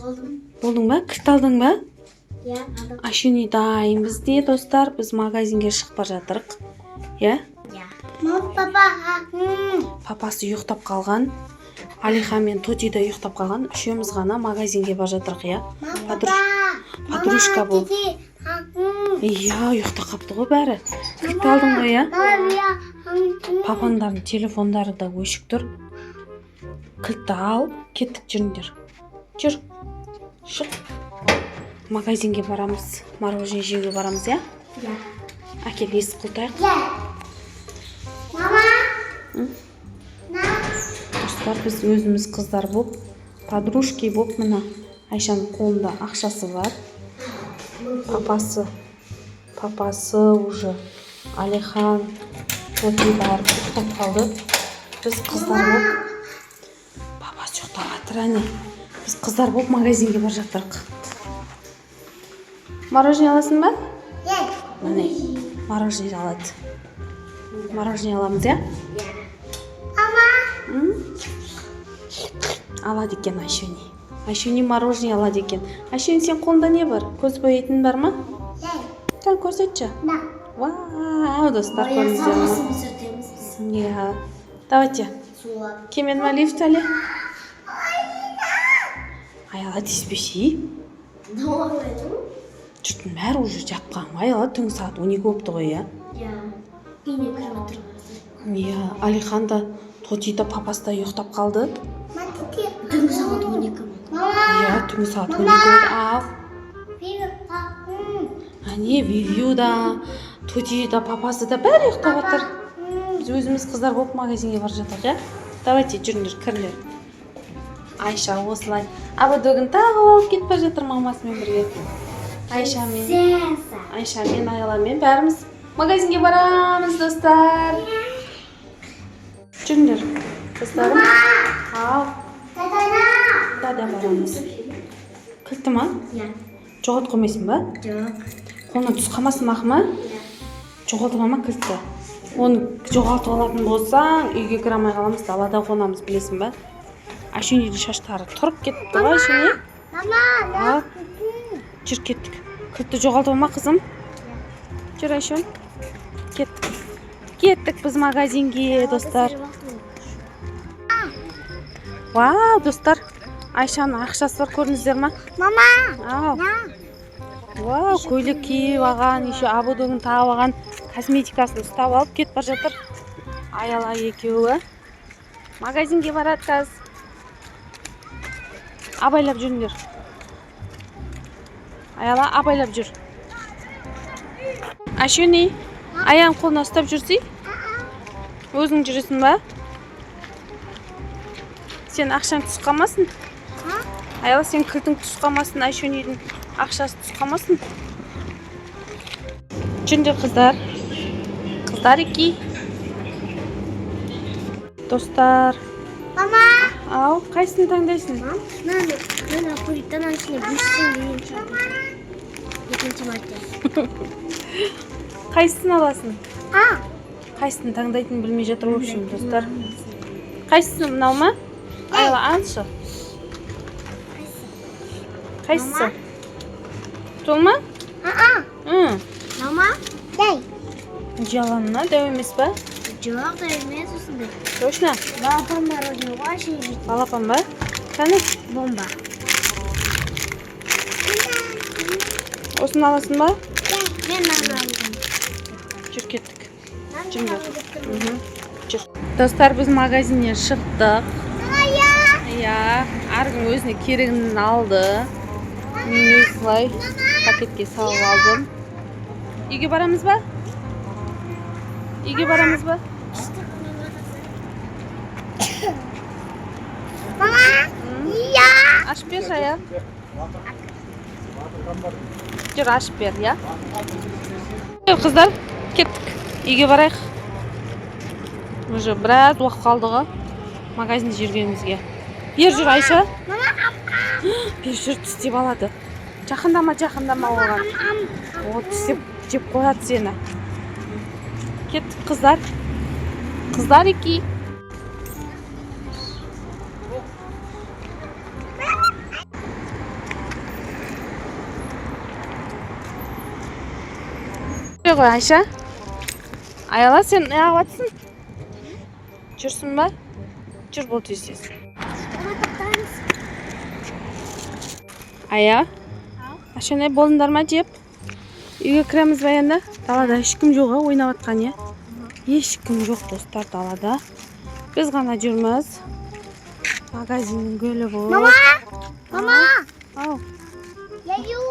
Болдың ба? Кілт алдың ба? Иә, алдым. Ашуни дайын бізде, достар. Біз магазинге шығып бара жатырық. Иә? Иә. Папа. Папасы ұйықтап қалған. Алиха мен Тоти да ұйықтап қалған. Үшеуміз ғана магазинге бара жатырық, иә? Подружка бұл. Иә, ұйықтап қапты ғой бәрі. Кілт алдың ғой, иә? Папаңдардың телефондары да өшік тұр. Кілтті ал, кеттік, жүріңдер. Жүр. Шық. Магазинге барамыз. Мороженое жеуге барамыз, иә? Иә. Әкел, есік құлтайық. Мама. Достар, біз өзіміз қыздар болып, подружки болып, мына Айшаның қолында ақшасы бар. Папасы уже Алихан, Тоти бәрі ұйықтап қалды. Біз қыздар болып, папасы ұйықтап жатыр, әне. Біз қыздар болып магазинге бар жатырық. Мороженое аласың ба? Иә. Міне, мороженое алады. Мороженое аламыз, иә? Алады екен Айшуни. Айшуни мороженое алады екен. Айшуни, сен қолында не бар? Көз боятын бар ма? Кән көрсетші. Вау, достар, көріңіздер ме? Иә. Давайте. Кемен ма лифт әлі? Аяла тиіспеші. Жұрттың бәрі уже жатқан. Аяла түнгі сағат 12 болыпты ғой, иә? Иә, Алихан да, Тоти да, папасы да ұйықтап қалды. Түнгі сағат 12. Иә, түнгі сағат 12 болды. Ал. Әне, Вивью да, Тоти да, папасы да бәрі ұйықтап жатыр. Біз өзіміз қыздар болып магазинге бар жатық, иә? Давайте, жүріңдер, кірлер. Айша осылай. Абадөгін тағы алып кетіп бара жатыр мамасымен бірге. Айшамен, Аяламен бәріміз магазинге барамыз, достар. Жүріңдер, достарым. Ал. Дада барамыз. Кілті ма? Иә. Жоғалт қоймайсың ба? Жоқ. Қолына түс қалмасын мақы ма? Жоғалтып алма кілті. Оны жоғалтып алатын болсаң, үйге кіре алмай қаламыз, далада қонамыз, білесің ба? Айшунидің шаштары тұрып кетті ғой, Айшуни. Ал. Жүр, кеттік. Кілтті жоғалтып алма, қызым. Жүр, Айшуни. Кеттік. Кеттік біз магазинге, достар. Вау, достар. Айшаның ақшасы бар, көрдіңіздер ма? Ау. Вау, көйлек киіп алған, еще абудың тағып алған, косметикасын ұстап алып кетіп бар жатыр. Аяла екеуі магазинге барады қазір. Абайлап жүріңдер. Аяла, абайлап жүр. Айшуни, аяғын қолына ұстап жүрсей? Өзің жүресің ба? Сен ақшаң түс қалмасын? Аяла, сен кілтің түс қалмасын, Айшунидің ақшасы түс қалмасын. Жүріңдер, қыздар. Қыздар еки. Достар. Мама. Ау, қайсыны таңдайсың? Мен ақыреттен ашыны бүйшісін дейін шағын. Екінші мәрте. Қайсысын аласың? Қайсысын таңдайтын білмей жатыр, өпшім, достар. Қайсысын, мынау ма? Айла, аншы. Қайсысы? Сол ма? Мама? Дай. Жаланына дәу емес ба? Жоқ, да емес осындай. Точно? Балапан мороженое ғой, ашын жейді. Балапан ба? Кәні? Бомба. Осын аласың ба? Мен нағын алдым. Жүр, кеттік. Жүріңдер. Жүр. Достар, біз магазиннен шықтық. Иә, әркім өзіне керегін алды. Мен осылай пакетке салып алдым. Үйге барамыз ба? Үйге барамыз ба? Мама? Иә. Ашып бер, жая. Жүр, ашып бер, иә? Қыздар, кеттік. Үйге барайық. Уже біраз уақыт қалды ғой магазинде жүргенімізге. Бер жүр, Айша. Бер жүр, тістеп алады. Жақындама оған. О, тістеп жеп қояды сені. Кеттік, қыздар. Қыздар еки. ғой Айша. Аяла, сен не қылып жүрсің ба? Жүр бол тез. Ая, ашына болыңдар ма жеп? Үйге кіреміз ба енді? Далада ешкім жоқ, ойнап атқан, е? Ешкім жоқ, достар, далада. Біз ғана жүрміз. Магазиннің гөлі бұл. Мама! Ау. Яю!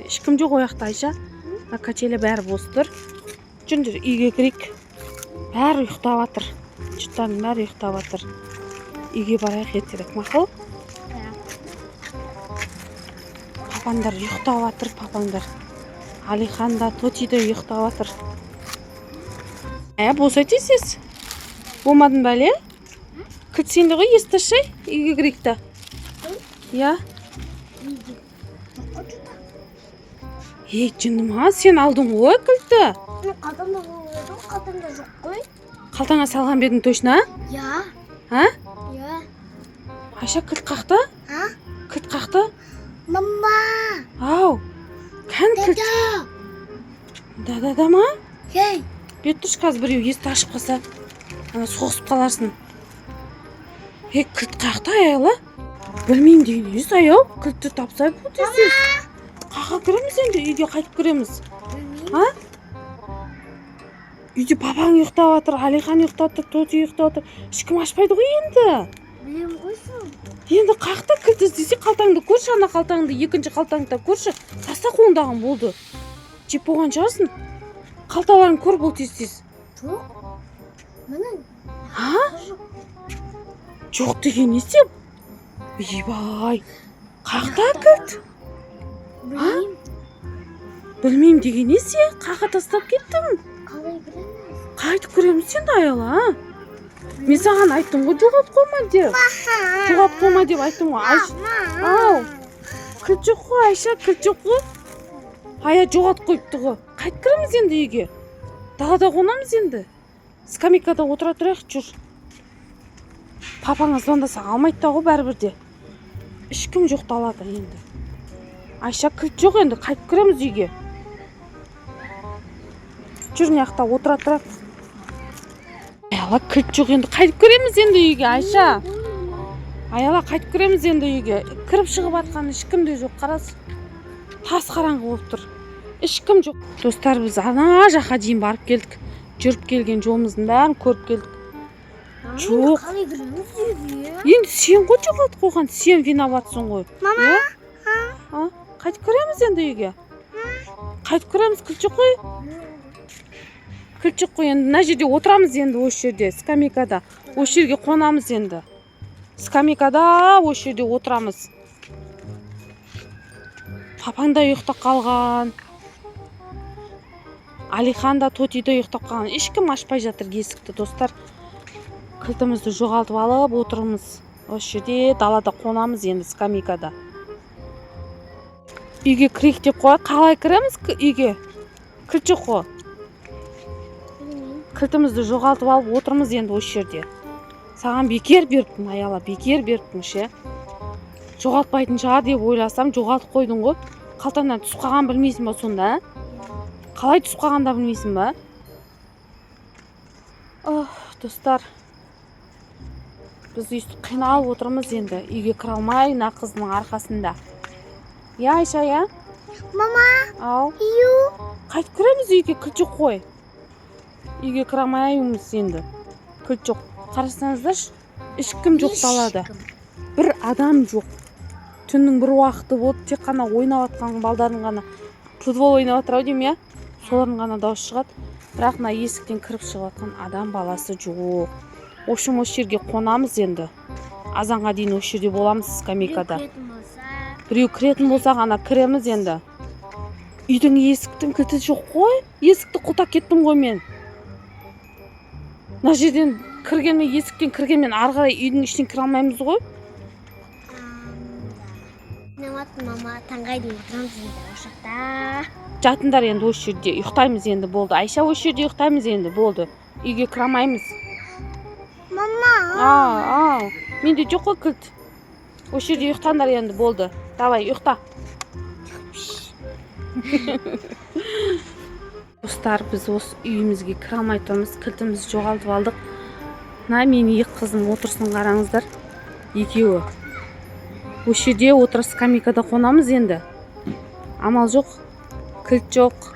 Ешкім жоқ ояқта, Айша. Качелі бәрі бос тұр. Жүрдер, үйге кірейік. Бәрі ұйықтап атыр. Жұрттардың бәрі ұйықтап атыр. Үйге барайық ертерек, мақұл? Папаңдар ұйықтап атыр, папаңдар. Алихан да, Тоти да ұйықтап атыр. Болса тезсіз. Болмадың ба, әле? Кілтсенді ғой, естіші, үйге кірейік та. Я? Жындым, сен алдың ғой кілтті? Қалтамда болдым, қалтамда жоқ қой. Қалтаңа салған бедің точно? Я. А? Я. Айша, кілт қақты? А? Кілт қақты? Мама! Ау, кән кілт? Да ма? Ей! Бет тұрш қазір біреу есті ашып қалса, соғысып қаларсың. Кілт қақты, аяла? Білмеймін деген ес, аяу, кілтті тапсай бұл тезсіз. Қаға кіреміз енді, үйге қайтып кіреміз. Білмеймін. Үйде папаң ұйықтап атыр, Алихан ұйықтап атыр, Тоти ұйықтап атыр. Ешкім ашпайды ғой енді. Білем қойсын. Енді қақта кілт іздесе қалтаңды көрші, ана қалтаңды, екінші қалтаңды көрші. Таста қолындағын болды. Жеп болған шығарсың. Қалталарын көр бұл тез. Жоқ. Міне. Жоқ деген не істеп? Ебай. Қақта кілт? Білмеймін. Білмеймін деген не істе? Қаға тастап кеттің. Қалай білеміз? Қайтып көреміз сен аяла. Мен саған айттым ғой, жоғалып қойма деп. Жоғалып қойма деп айттым ғой. Ау. Кілт жоқ қой, Айша, кілт жоқ қой. Ая жоғалып қойыпты ғой. Қайтып кіреміз енді үйге. Далада қонамыз енді. Скамейкада отыра тұрайық, жүр. Папаңа звондасақ алмайды да ғой бәрібір де. Ешкім жоқ далада енді. Айша, кілт жоқ енді, қайтып кіреміз үйге. Жүр, маяқта отыра тұрайық. Аяла, кілт жоқ енді, қайтып кіреміз енді үйге, Айша. Аяла, қайтып кіреміз енді үйге. Кіріп шығып атқан ешкім де жоқ, қарасы. Тас қараңғы болып тұр. Ешкім жоқ. Достар, біз ана жаққа дейін барып келдік. Жүріп келген жолымыздың бәрін көріп келдік. Жоқ. Қалай кіреміз үйге? Енді сен ғой жоғалтып қойған, сен виноватсың ғой. Мама! Қайтып кіреміз енді үйге. Қайтып кіреміз, кілт жоқ қой. Кілт жоқ қой, енді мына жерде отырамыз енді осы жерде, скамейкада. Осы жерге қонамыз енді. Скамейкада осы жерде отырамыз. Папаң да ұйықтап қалған. Алихан да, Тоти да ұйықтап қалған. Ешкім ашпай жатыр есікті, достар. Кілтімізді жоғалтып алып отырмыз. Осы жерде далада қонамыз енді скамейкада. Үйге кірейік деп қой. Қалай кіреміз үйге? Кілт жоқ қой. Кілтімізді жоғалтып алып отырмыз енді осы жерде. Саған бекер беріппін, аяла, бекер беріппін ше. Жоғалтпайтын шығар деп ойласам, жоғалтып қойдың ғой. Қалтаңнан түсіп қалған білмейсің ба сонда? Қалай түсіп қалғанда білмейсің ба? Достар, біз өйстіп қиналып отырмыз енді. Үйге кіре алмай, мына қыздың арқасында. Я, Айша, я? Мама! Ау. Ию! Қайтып кіреміз үйге, кілт жоқ қой. Үйге кіре алмаймыз енді. Кілт жоқ. Қарасаңыздаршы, ешкім жоқ далада. Бір адам жоқ. Түннің бір уақыты болды, тек қана ойнап атқан балдардың ғана футбол ойнап атыр ау деймін, я? Солардың ғана дауыс шығады. Бірақ мына есіктен кіріп шығып атқан адам баласы жоқ. Осы жерге қонамыз енді. Азанға дейін осы жерде боламыз скамейкада. Біреу кіретін болса ғана кіреміз енді. Үйдің есіктің кілті жоқ қой. Есікті құлтап кеттім ғой мен. Мына жерден кіргенмен, есіктен кіргенмен ары қарай үйдің ішіне кіре алмаймыз ғой. Мама, таңға дейін отырамыз енді осы жақта. Жатыңдар енді осы жерде, ұйықтаймыз енді, болды. Айша, осы жерде ұйықтаймыз енді, болды. Үйге кіре алмаймыз. Мама! Менде жоқ қой кілт. Осы жерде ұйықтаңдар енді, болды. Давай, ұйықта. Достар, біз осы үйімізге кіре алмай тұрмыз. Кілтімізді жоғалтып алдық. Мына менің екі қызым отырсын қараңыздар. Екеуі. Осы жерде отырыс скамейкада қонамыз енді. Амал жоқ. Кілт жоқ.